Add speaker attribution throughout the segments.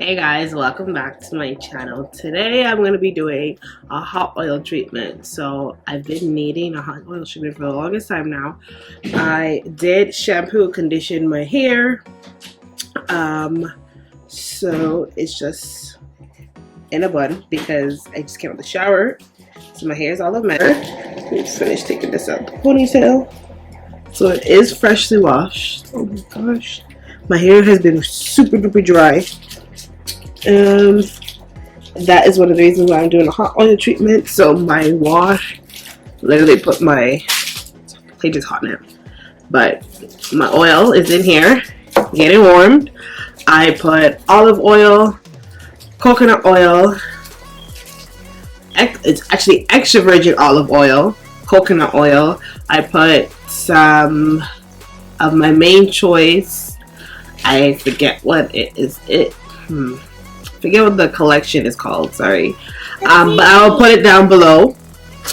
Speaker 1: Hey guys, welcome back to my channel. Today I'm going to be doing a hot oil treatment. So I've been needing a hot oil treatment for the longest time now. I did shampoo and condition my hair. So it's just in a bun because I just came out of the shower. So my hair is all a mess. Let me just finish taking this out the ponytail. So it is freshly washed. Oh my gosh. My hair has been super duper dry. That is one of the reasons why I'm doing a hot oil treatment. So my wash, literally put my page is hot now, but my oil is in here getting warmed. I put olive oil, coconut oil, it's actually extra virgin olive oil, coconut oil. I put some of my main choice. I forget what it is. Forget what the collection is called, sorry. But I'll put it down below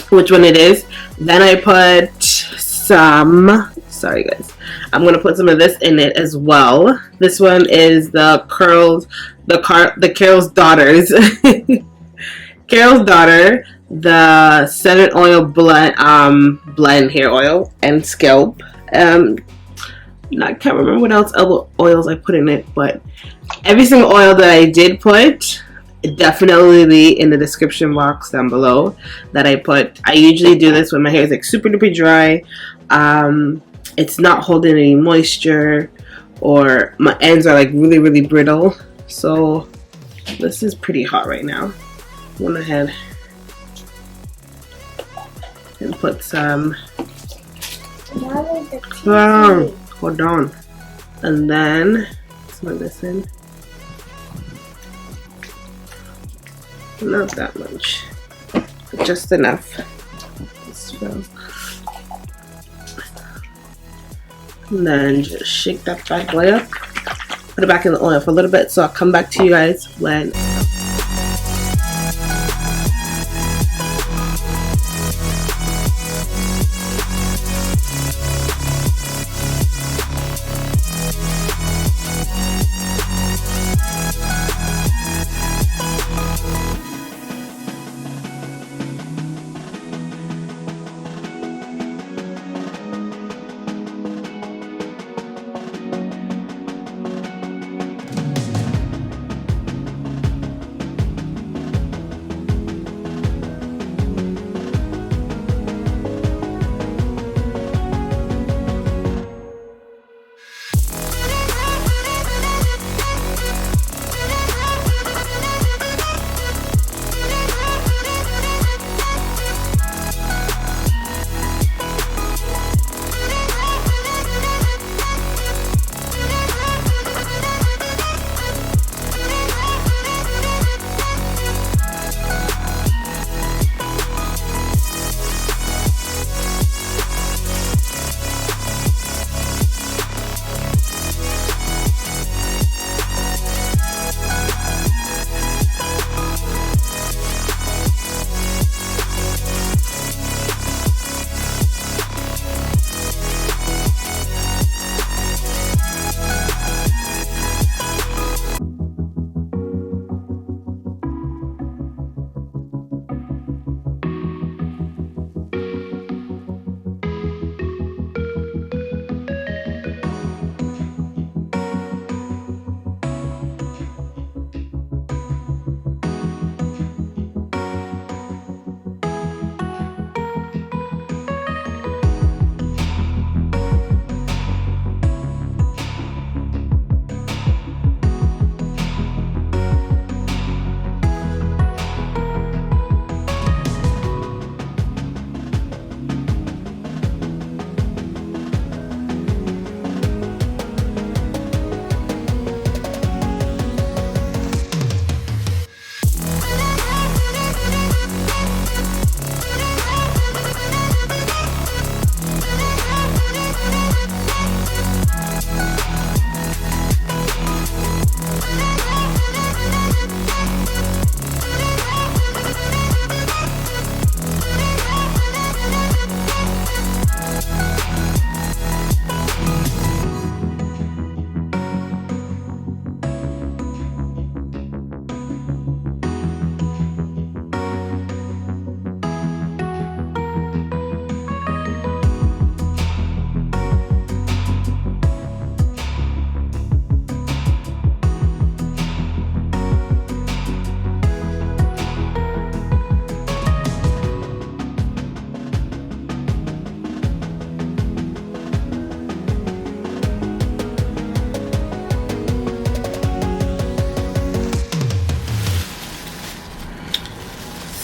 Speaker 1: which one it is. Then I put some, sorry guys, I'm gonna put some of this in it as well. This one is the Carol's Daughters Carol's Daughter, the 7 oil blend hair oil and scalp. I can't remember what else other oils I put in it, but every single oil that I did put, definitely in the description box down below that I put. I usually do this when my hair is like super duper dry. It's not holding any moisture, or my ends are like really really brittle. So this is pretty hot right now. I went ahead and put some. Hold on, and then some of this in. Not that much, but just enough. And then just shake that bad boy up, put it back in the oil for a little bit, so I'll come back to you guys when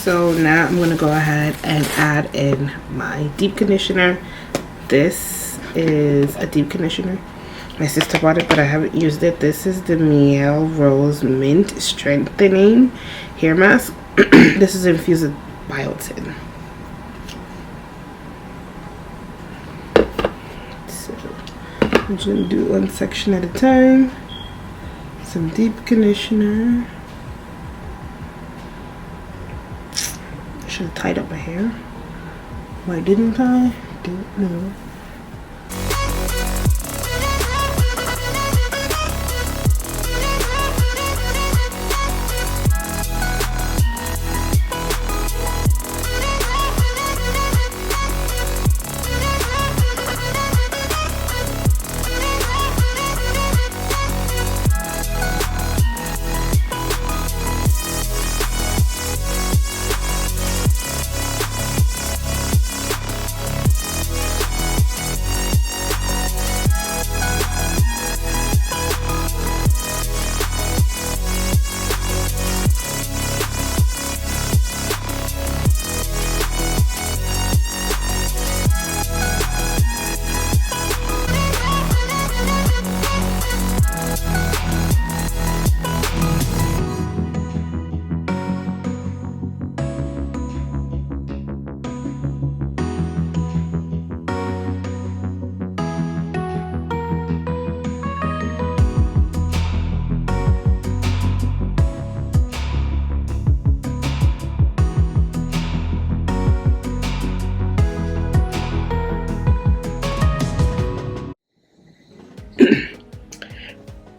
Speaker 1: So now I'm gonna go ahead and add in my deep conditioner. This is a deep conditioner. My sister bought it, but I haven't used it. This is the Miel Rose Mint Strengthening Hair Mask. This is infused with biotin. So I'm just gonna do one section at a time. Some deep conditioner. I should have tied up my hair. Why didn't I? Don't know.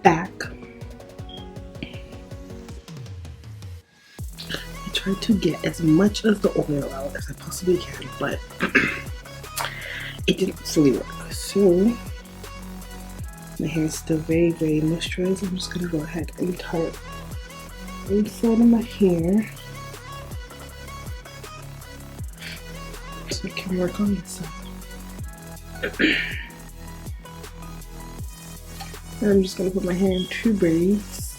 Speaker 1: Back. I try to get as much of the oil out as I possibly can, but it didn't fully work. So my hair is still very, very moisturized. I'm just gonna go ahead and tie it inside of my hair so I can work on this side. And I'm just gonna put my hair in 2 braids.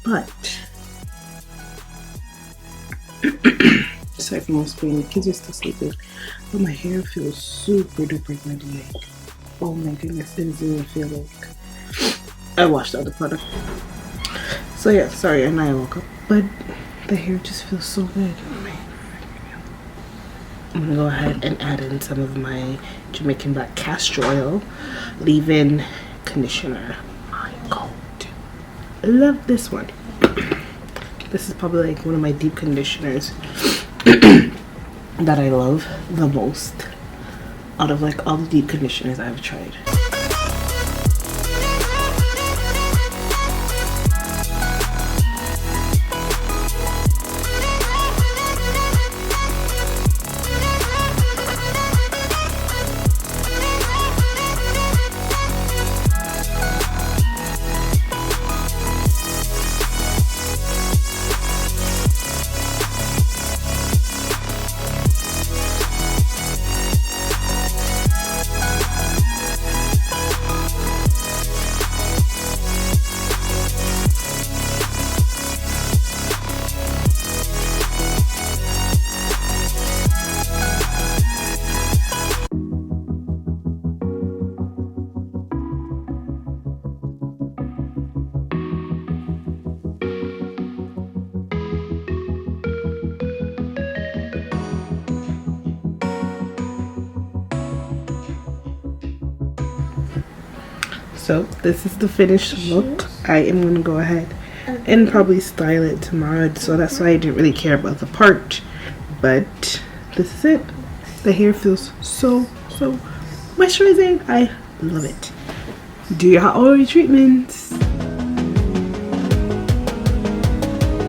Speaker 1: But aside from whispering, the kids are still sleeping. But my hair feels super duper good. Like, oh my goodness, it doesn't even feel like I washed out the product. So yeah, sorry, and I woke up, but the hair just feels so good. I'm gonna go ahead and add in some of my Jamaican black castor oil leave-in conditioner. My god, I love this one. This is probably like one of my deep conditioners that I love the most out of like all the deep conditioners I've tried. So this is the finished look. I am going to go ahead and probably style it tomorrow, so that's why I didn't really care about the part. But this is it. The hair feels so moisturizing. I love it. Do your hot oil treatments.